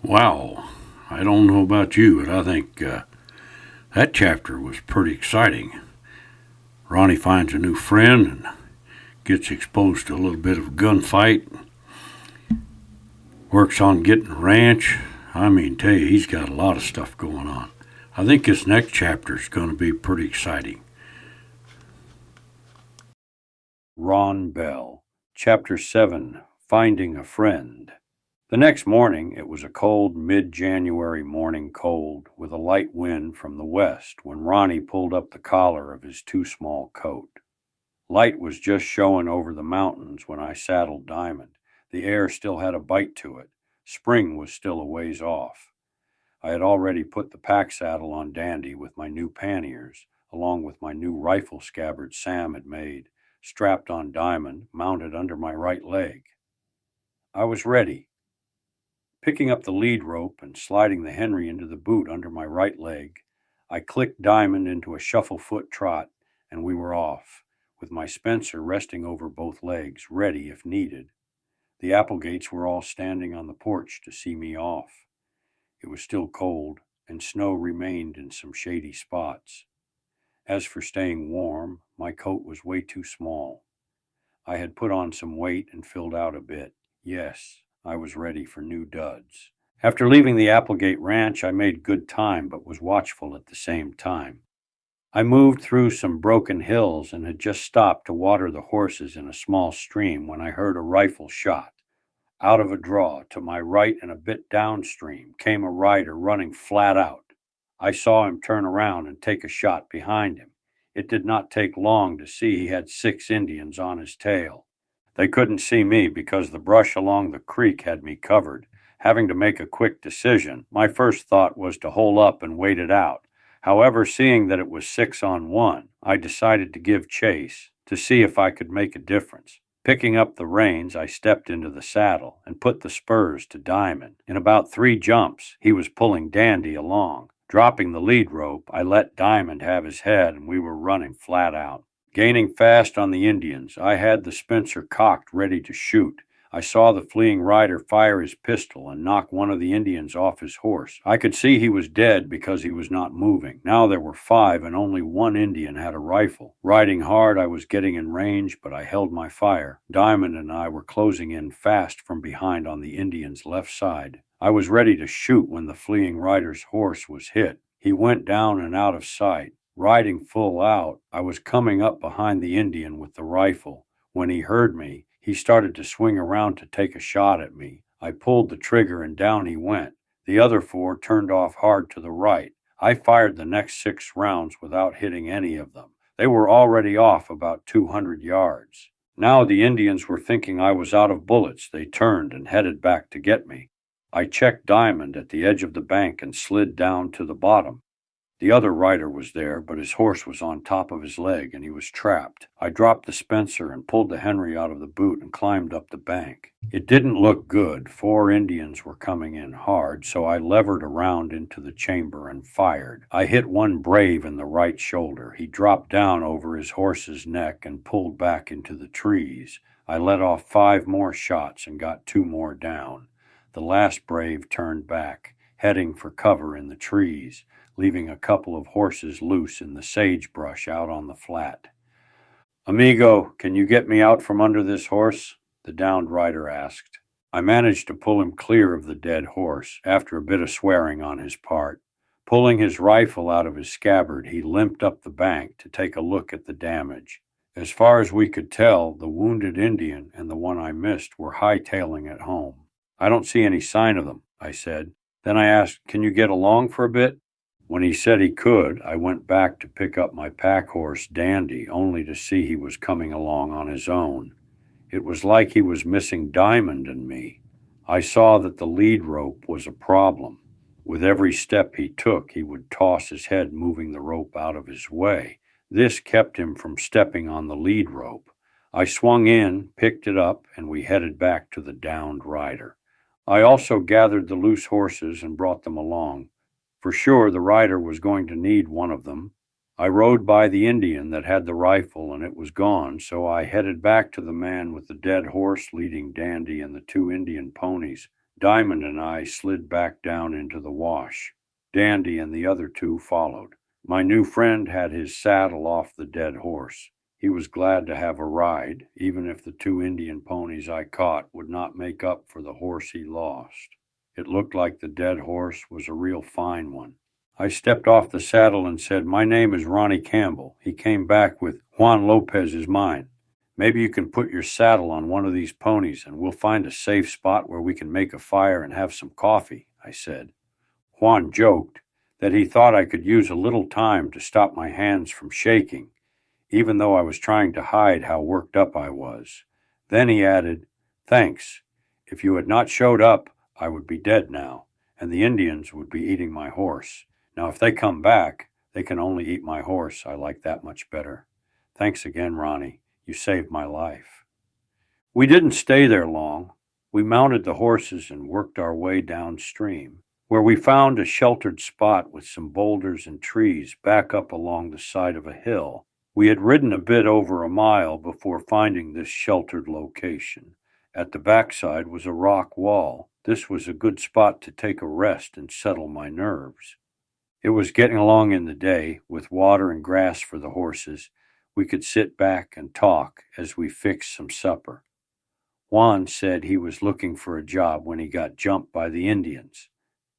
Wow, I don't know about you, but I think that chapter was pretty exciting. Ronnie finds a new friend and gets exposed to a little bit of a gunfight, works on getting a ranch. I mean, tell you, he's got a lot of stuff going on. I think this next chapter is going to be pretty exciting. Ron Bell, Chapter 7, Finding a Friend. The next morning, it was a cold mid-January morning cold with a light wind from the west when Ronnie pulled up the collar of his too small coat. Light was just showing over the mountains when I saddled Diamond. The air still had a bite to it. Spring was still a ways off. I had already put the pack saddle on Dandy with my new panniers, along with my new rifle scabbard Sam had made, strapped on Diamond, mounted under my right leg. I was ready. Picking up the lead rope and sliding the Henry into the boot under my right leg, I clicked Diamond into a shuffle foot trot, and we were off, with my Spencer resting over both legs, ready if needed. The Applegates were all standing on the porch to see me off. It was still cold, and snow remained in some shady spots. As for staying warm, my coat was way too small. I had put on some weight and filled out a bit. Yes, I was ready for new duds. After leaving the Applegate Ranch, I made good time, but was watchful at the same time. I moved through some broken hills and had just stopped to water the horses in a small stream when I heard a rifle shot. Out of a draw, to my right and a bit downstream, came a rider running flat out. I saw him turn around and take a shot behind him. It did not take long to see he had 6 Indians on his tail. They couldn't see me because the brush along the creek had me covered. Having to make a quick decision, my first thought was to hole up and wait it out. However, seeing that it was 6 on 1, I decided to give chase to see if I could make a difference. Picking up the reins, I stepped into the saddle and put the spurs to Diamond. In about 3 jumps, he was pulling Dandy along. Dropping the lead rope, I let Diamond have his head and we were running flat out. Gaining fast on the Indians, I had the Spencer cocked ready to shoot. I saw the fleeing rider fire his pistol and knock one of the Indians off his horse. I could see he was dead because he was not moving. Now there were 5 and only 1 Indian had a rifle. Riding hard, I was getting in range, but I held my fire. Diamond and I were closing in fast from behind on the Indian's left side. I was ready to shoot when the fleeing rider's horse was hit. He went down and out of sight. Riding full out, I was coming up behind the Indian with the rifle. When he heard me, he started to swing around to take a shot at me. I pulled the trigger and down he went. The other 4 turned off hard to the right. I fired the next 6 rounds without hitting any of them. They were already off about 200 yards. Now the Indians were thinking I was out of bullets. They turned and headed back to get me. I checked Diamond at the edge of the bank and slid down to the bottom. The other rider was there, but his horse was on top of his leg and he was trapped. I dropped the Spencer and pulled the Henry out of the boot and climbed up the bank. It didn't look good. 4 Indians were coming in hard, so I levered around into the chamber and fired. I hit one brave in the right shoulder. He dropped down over his horse's neck and pulled back into the trees. I let off 5 more shots and got 2 more down. The last brave turned back, heading for cover in the trees, leaving a couple of horses loose in the sagebrush out on the flat. "Amigo, can you get me out from under this horse?" the downed rider asked. I managed to pull him clear of the dead horse, after a bit of swearing on his part. Pulling his rifle out of his scabbard, he limped up the bank to take a look at the damage. As far as we could tell, the wounded Indian and the one I missed were hightailing it home. "I don't see any sign of them," I said. Then I asked, "Can you get along for a bit?" When he said he could, I went back to pick up my pack horse, Dandy, only to see he was coming along on his own. It was like he was missing Diamond and me. I saw that the lead rope was a problem. With every step he took, he would toss his head, moving the rope out of his way. This kept him from stepping on the lead rope. I swung in, picked it up, and we headed back to the downed rider. I also gathered the loose horses and brought them along. For sure, the rider was going to need one of them. I rode by the Indian that had the rifle, and it was gone, so I headed back to the man with the dead horse leading Dandy and the 2 Indian ponies. Diamond and I slid back down into the wash. Dandy and the other two followed. My new friend had his saddle off the dead horse. He was glad to have a ride, even if the two Indian ponies I caught would not make up for the horse he lost. It looked like the dead horse was a real fine one. I stepped off the saddle and said, "My name is Ronnie Campbell." He came back with, "Juan Lopez is mine. Maybe you can put your saddle on one of these ponies and we'll find a safe spot where we can make a fire and have some coffee," I said. Juan joked that he thought I could use a little time to stop my hands from shaking, even though I was trying to hide how worked up I was. Then he added, "Thanks. If you had not showed up, I would be dead now, and the Indians would be eating my horse. Now, if they come back, they can only eat my horse. I like that much better. Thanks again, Ronnie. You saved my life." We didn't stay there long. We mounted the horses and worked our way downstream, where we found a sheltered spot with some boulders and trees back up along the side of a hill. We had ridden a bit over a mile before finding this sheltered location. At the backside was a rock wall. This was a good spot to take a rest and settle my nerves. It was getting along in the day, with water and grass for the horses. We could sit back and talk as we fixed some supper. Juan said he was looking for a job when he got jumped by the Indians.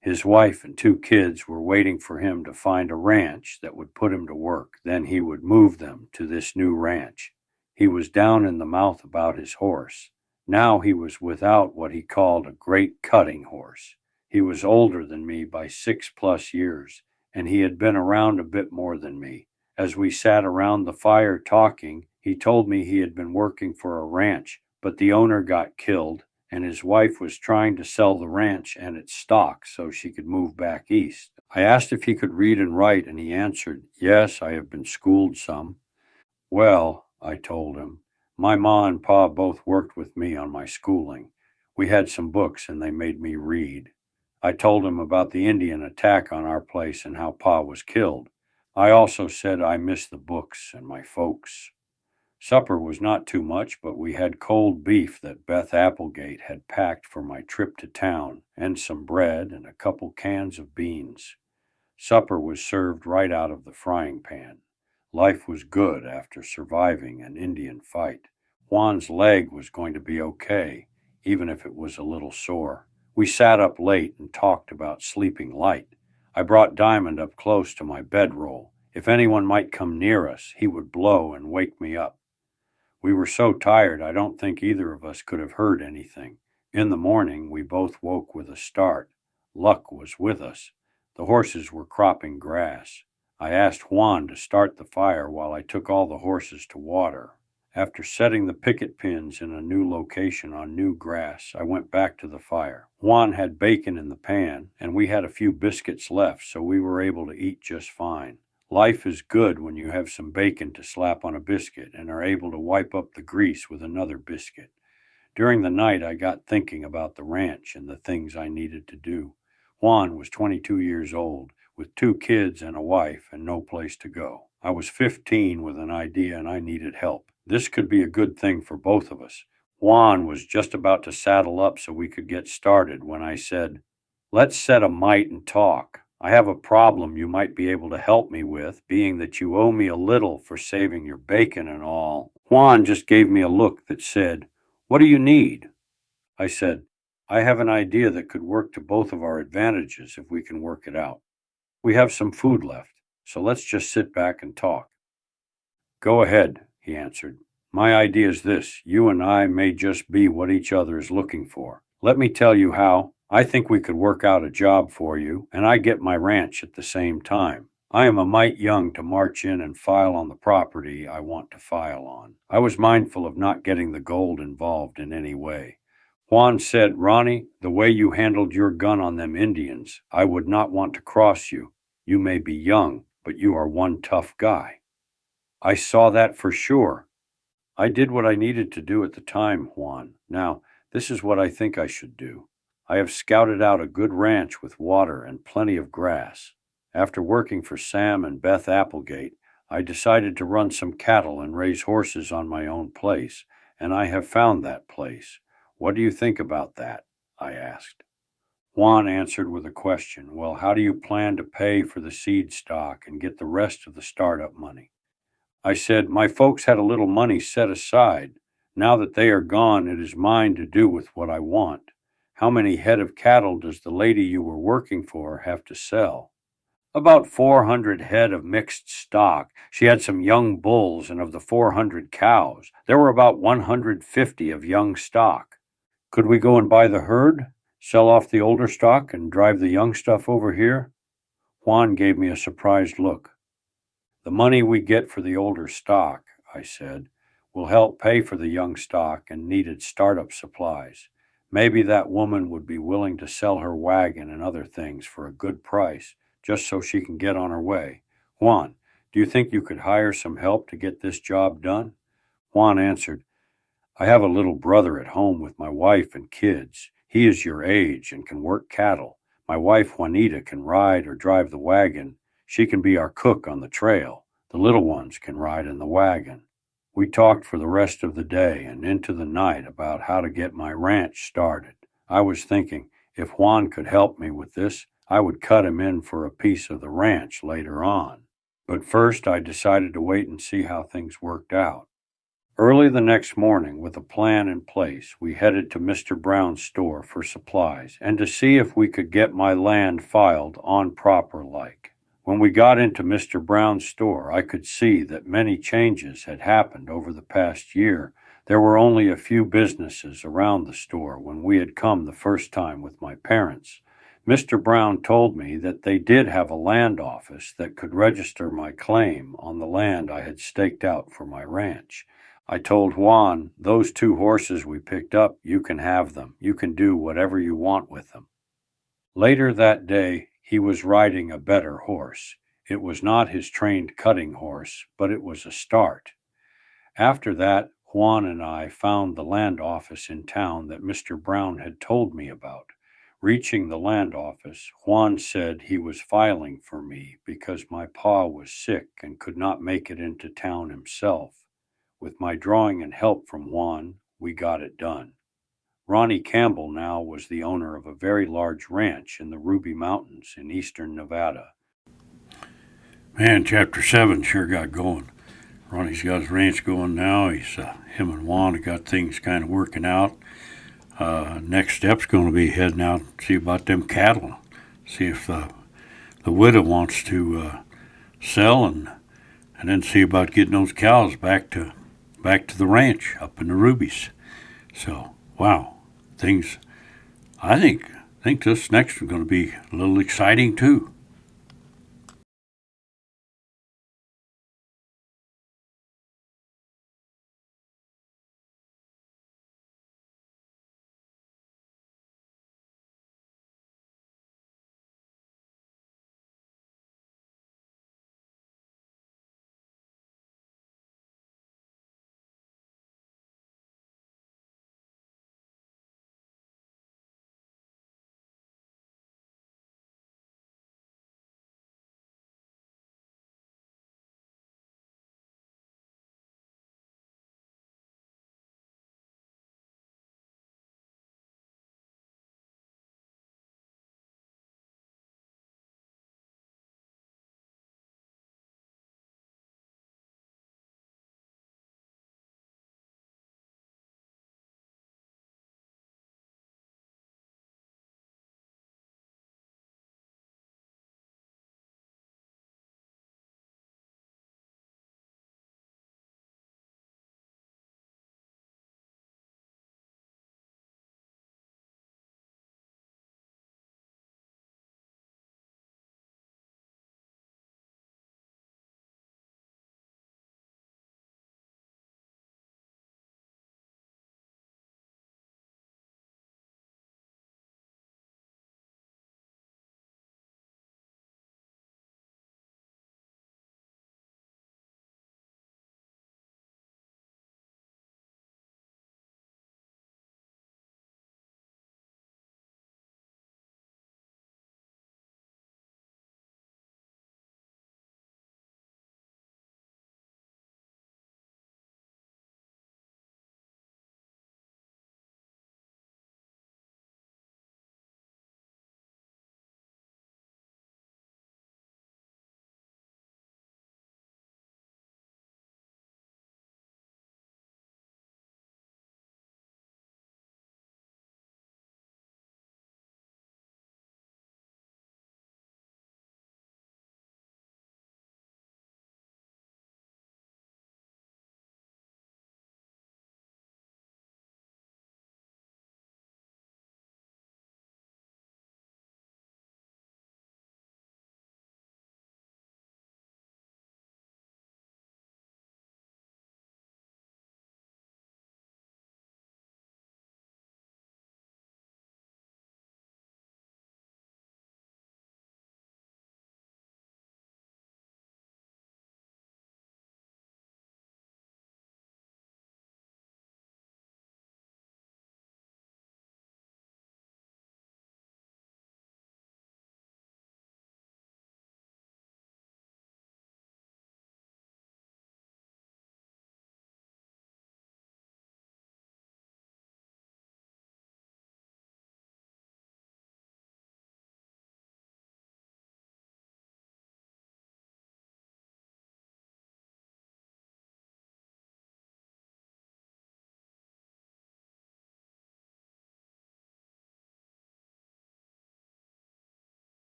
His wife and two kids were waiting for him to find a ranch that would put him to work. Then he would move them to this new ranch. He was down in the mouth about his horse. Now he was without what he called a great cutting horse. He was older than me by 6+ years, and he had been around a bit more than me. As we sat around the fire talking, he told me he had been working for a ranch, but the owner got killed, and his wife was trying to sell the ranch and its stock so she could move back east. I asked if he could read and write, and he answered, "Yes, I have been schooled some." "Well," I told him, "my ma and pa both worked with me on my schooling. We had some books and they made me read." I told him about the Indian attack on our place and how pa was killed. I also said I missed the books and my folks. Supper was not too much, but we had cold beef that Beth Applegate had packed for my trip to town, and some bread and a couple cans of beans. Supper was served right out of the frying pan. Life was good after surviving an Indian fight. Juan's leg was going to be okay, even if it was a little sore. We sat up late and talked about sleeping light. I brought Diamond up close to my bedroll. If anyone might come near us, he would blow and wake me up. We were so tired I don't think either of us could have heard anything. In the morning, we both woke with a start. Luck was with us. The horses were cropping grass. I asked Juan to start the fire while I took all the horses to water. After setting the picket pins in a new location on new grass, I went back to the fire. Juan had bacon in the pan, and we had a few biscuits left, so we were able to eat just fine. Life is good when you have some bacon to slap on a biscuit and are able to wipe up the grease with another biscuit. During the night, I got thinking about the ranch and the things I needed to do. Juan was 22 years old, with 2 kids and a wife and no place to go. I was 15 with an idea and I needed help. This could be a good thing for both of us. Juan was just about to saddle up so we could get started when I said, "Let's set a mite and talk. I have a problem you might be able to help me with, being that you owe me a little for saving your bacon and all." Juan just gave me a look that said, "What do you need?" I said, "I have an idea that could work to both of our advantages if we can work it out. We have some food left, so let's just sit back and talk." "Go ahead," he answered. "My idea is this: you and I may just be what each other is looking for. Let me tell you how. I think we could work out a job for you, and I get my ranch at the same time. I am a mite young to march in and file on the property I want to file on. I was mindful of not getting the gold involved in any way." Juan said, "Ronnie, the way you handled your gun on them Indians, I would not want to cross you. You may be young, but you are one tough guy." I saw that for sure. I did what I needed to do at the time, Juan. Now, this is what I think I should do. I have scouted out a good ranch with water and plenty of grass. After working for Sam and Beth Applegate, I decided to run some cattle and raise horses on my own place, and I have found that place. What do you think about that?" I asked. Juan answered with a question. Well, how do you plan to pay for the seed stock and get the rest of the startup money? I said, my folks had a little money set aside. Now that they are gone, it is mine to do with what I want. How many head of cattle does the lady you were working for have to sell? About 400 head of mixed stock. She had some young bulls, and of the 400 cows, there were about 150 of young stock. Could we go and buy the herd, sell off the older stock, and drive the young stuff over here? Juan gave me a surprised look. The money we get for the older stock, I said, will help pay for the young stock and needed startup supplies. Maybe that woman would be willing to sell her wagon and other things for a good price, just so she can get on her way. Juan, do you think you could hire some help to get this job done? Juan answered, I have a little brother at home with my wife and kids. He is your age and can work cattle. My wife Juanita can ride or drive the wagon. She can be our cook on the trail. The little ones can ride in the wagon. We talked for the rest of the day and into the night about how to get my ranch started. I was thinking, if Juan could help me with this, I would cut him in for a piece of the ranch later on. But first I decided to wait and see how things worked out. Early the next morning, with a plan in place, we headed to Mr. Brown's store for supplies and to see if we could get my land filed on proper like. When we got into Mr. Brown's store, I could see that many changes had happened over the past year. There were only a few businesses around the store when we had come the first time with my parents. Mr. Brown told me that they did have a land office that could register my claim on the land I had staked out for my ranch. I told Juan, those 2 horses we picked up, you can have them. You can do whatever you want with them. Later that day, he was riding a better horse. It was not his trained cutting horse, but it was a start. After that, Juan and I found the land office in town that Mr. Brown had told me about. Reaching the land office, Juan said he was filing for me because my pa was sick and could not make it into town himself. With my drawing and help from Juan, we got it done. Ronnie Campbell now was the owner of a very large ranch in the Ruby Mountains in eastern Nevada. Man, Chapter 7 sure got going. Ronnie's got his ranch going now. Him and Juan have got things kind of working out. Next step's going to be heading out and see about them cattle. See if the widow wants to sell and then see about getting those cows back to the ranch up in the Rubies. So, wow, things. I think this next is going to be a little exciting too.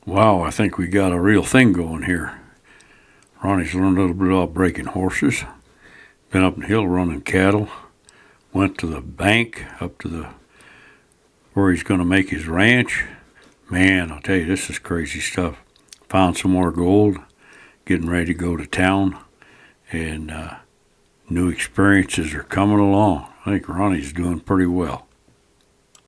Wow, I think we got a real thing going here. Ronnie's learned a little bit about breaking horses, been up the hill running cattle, went to the bank up to the where he's going to make his ranch. Man, I'll tell you, this is crazy stuff. Found some more gold, getting ready to go to town, and new experiences are coming along. I think Ronnie's doing pretty well.